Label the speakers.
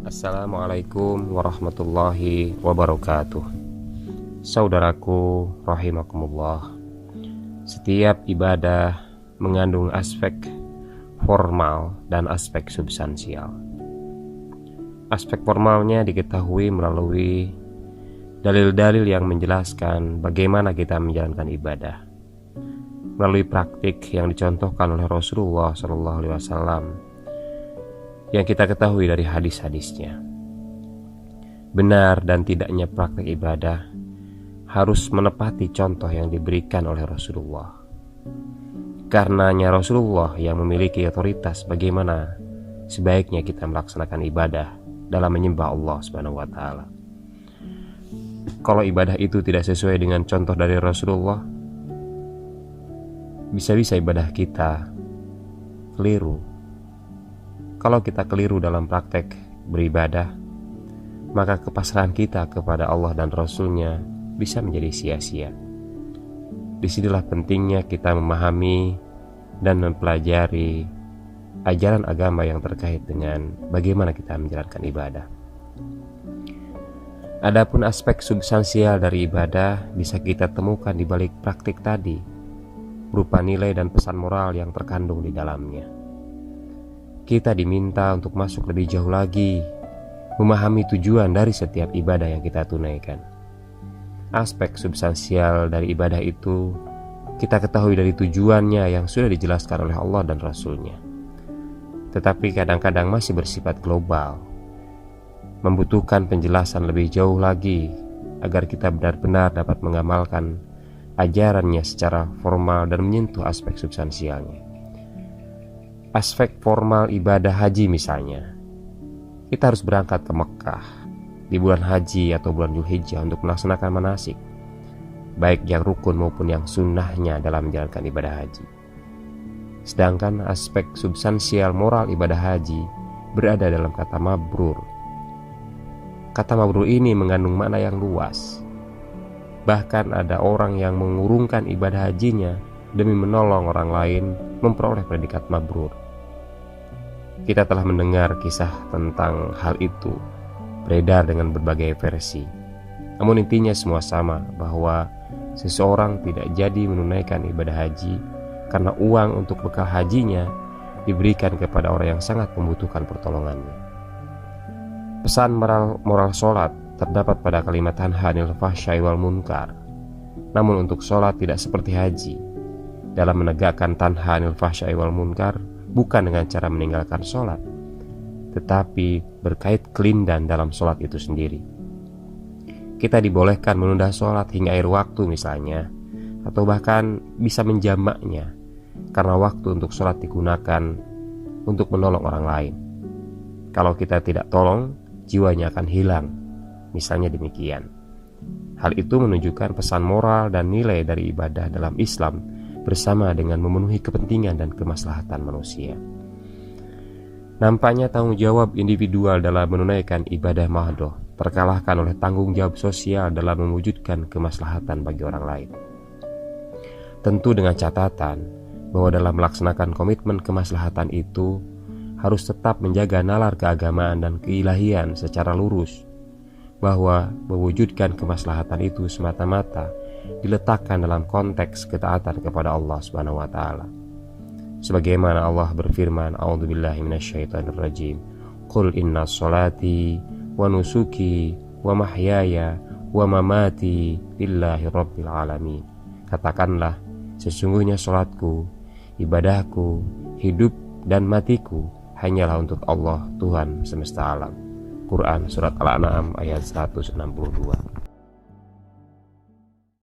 Speaker 1: Assalamualaikum warahmatullahi wabarakatuh. Saudaraku rahimakumullah, setiap ibadah mengandung aspek formal dan aspek substansial. Aspek formalnya diketahui melalui dalil-dalil yang menjelaskan bagaimana kita menjalankan ibadah, melalui praktik yang dicontohkan oleh Rasulullah SAW yang kita ketahui dari hadis-hadisnya. Benar dan tidaknya praktik ibadah harus menepati contoh yang diberikan oleh Rasulullah. Karenanya Rasulullah yang memiliki otoritas bagaimana sebaiknya kita melaksanakan ibadah dalam menyembah Allah Subhanahu wa taala. Kalau ibadah itu tidak sesuai dengan contoh dari Rasulullah, bisa-bisa ibadah kita keliru. Kalau kita keliru dalam praktek beribadah, maka kepasrahan kita kepada Allah dan Rasul-Nya bisa menjadi sia-sia. Disinilah pentingnya kita memahami dan mempelajari ajaran agama yang terkait dengan bagaimana kita menjalankan ibadah. Adapun aspek substansial dari ibadah bisa kita temukan di balik praktik tadi, berupa nilai dan pesan moral yang terkandung di dalamnya. Kita diminta untuk masuk lebih jauh lagi, memahami tujuan dari setiap ibadah yang kita tunaikan. Aspek substansial dari ibadah itu kita ketahui dari tujuannya yang sudah dijelaskan oleh Allah dan Rasul-Nya. Tetapi kadang-kadang masih bersifat global, membutuhkan penjelasan lebih jauh lagi agar kita benar-benar dapat mengamalkan ajarannya secara formal dan menyentuh aspek substansialnya. Aspek formal ibadah haji misalnya, kita harus berangkat ke Mekah di bulan haji atau bulan Dzulhijjah untuk melaksanakan manasik, baik yang rukun maupun yang sunnahnya dalam menjalankan ibadah haji. Sedangkan aspek substansial moral ibadah haji berada dalam kata mabrur. Kata mabrur ini mengandung makna yang luas. Bahkan ada orang yang mengurungkan ibadah hajinya demi menolong orang lain memperoleh predikat mabrur. Kita telah mendengar kisah tentang hal itu beredar dengan berbagai versi. Namun intinya semua sama, bahwa seseorang tidak jadi menunaikan ibadah haji karena uang untuk bekal hajinya diberikan kepada orang yang sangat membutuhkan pertolongannya. Pesan moral sholat terdapat pada kalimat tanha 'anil fahsya'i wal munkar. Namun untuk sholat tidak seperti haji. Dalam menegakkan tanha 'anil fahsya'i wal munkar bukan dengan cara meninggalkan sholat, tetapi berkait kelindan dalam sholat itu sendiri. Kita dibolehkan menunda sholat hingga akhir waktu misalnya, atau bahkan bisa menjamaknya karena waktu untuk sholat digunakan untuk menolong orang lain. Kalau kita tidak tolong, jiwanya akan hilang, misalnya demikian. Hal itu menunjukkan pesan moral dan nilai dari ibadah dalam Islam bersama dengan memenuhi kepentingan dan kemaslahatan manusia. Nampaknya tanggung jawab individual dalam menunaikan ibadah mahdoh terkalahkan oleh tanggung jawab sosial dalam mewujudkan kemaslahatan bagi orang lain. Tentu dengan catatan bahwa dalam melaksanakan komitmen kemaslahatan itu harus tetap menjaga nalar keagamaan dan keilahian secara lurus, bahwa mewujudkan kemaslahatan itu semata-mata diletakkan dalam konteks ketaatan kepada Allah Subhanahu wa taala. Sebagaimana Allah berfirman, a'udzubillahi minasyaitonirrajim, qul inna sholati wa nusuki wa mahyaya wa mamati lillahi rabbil alamin. Katakanlah, sesungguhnya salatku, ibadahku, hidup dan matiku hanyalah untuk Allah, Tuhan semesta alam. Quran surat Al-An'am ayat 162.